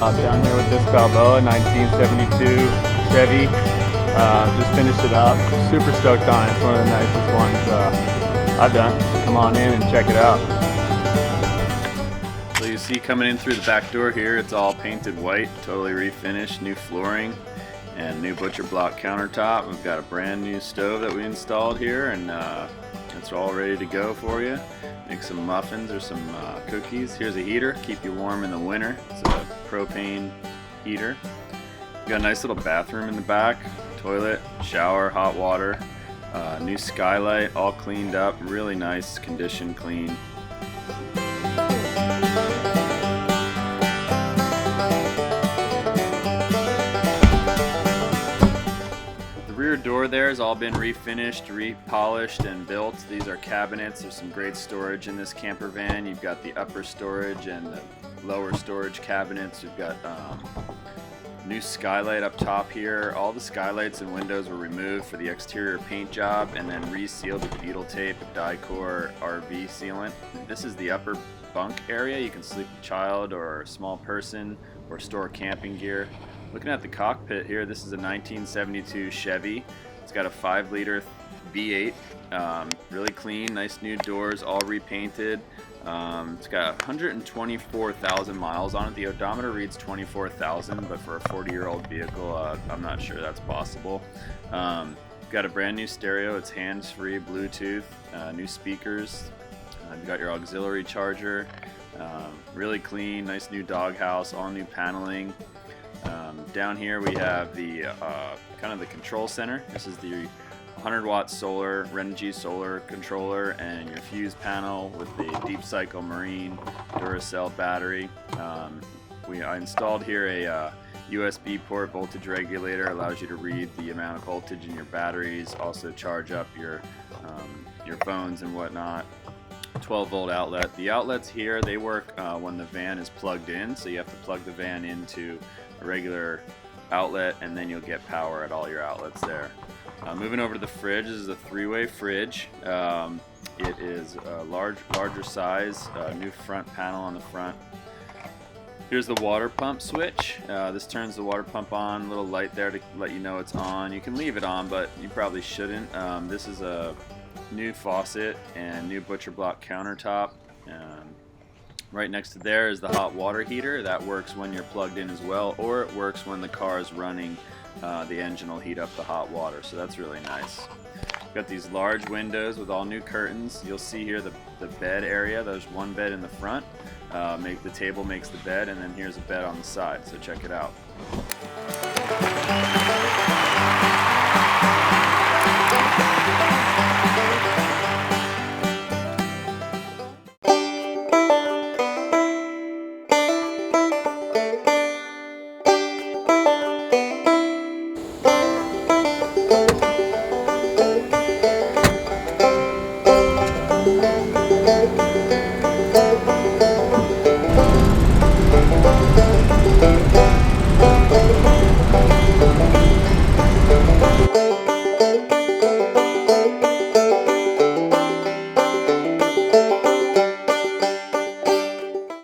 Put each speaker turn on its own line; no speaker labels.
Down here with this Balboa 1972 Chevy. Just finished it up. Super stoked on it. It's one of the nicest ones I've done. Come on in and check it out. So you see coming in through the back door here, it's all painted white, totally refinished, new flooring and new butcher block countertop. We've got a brand new stove that we installed here, and it's all ready to go for you. Make some muffins or some cookies. Here's a heater, keep you warm in the winter. It's a propane heater. We've got a nice little bathroom in the back, toilet, shower, hot water, new skylight, all cleaned up, really nice condition, clean. The rear door there has all been refinished, repolished, and built. These are cabinets. There's some great storage in this camper van. You've got the upper storage and the lower storage cabinets. You've got new skylight up top here. All the skylights and windows were removed for the exterior paint job and then resealed with beetle tape, Dicor RV sealant. This is the upper bunk area. You can sleep a child or a small person or store camping gear. Looking at the cockpit here, this is a 1972 Chevy. It's got a 5-liter V8, really clean, nice new doors, all repainted. It's got 124,000 miles on it. The odometer reads 24,000, but for a 40-year-old vehicle, I'm not sure that's possible. Got a brand new stereo. It's hands-free, Bluetooth, new speakers. You've got your auxiliary charger. Really clean, nice new doghouse, all new paneling. Down here we have the kind of the control center. This is the 100-watt solar, Renogy solar controller, and your fuse panel with the Deep Cycle Marine Duracell battery. I installed here a USB port voltage regulator. Allows you to read the amount of voltage in your batteries, also charge up your phones and whatnot. 12-volt outlet. The outlets here, they work when the van is plugged in, so you have to plug the van into a regular outlet and then you'll get power at all your outlets there. Moving over to the fridge, this is a 3-way fridge. It is a larger size, new front panel on the front. Here's the water pump switch. This turns the water pump on, little light there to let you know it's on. You can leave it on, but you probably shouldn't. This is a new faucet and new butcher block countertop. Right next to there is the hot water heater. That works when you're plugged in as well, or it works when the car is running. The engine will heat up the hot water, so that's really nice. Got these large windows with all new curtains. You'll see here the bed area. There's one bed in the front. The table makes the bed, and then here's a bed on the side, so check it out.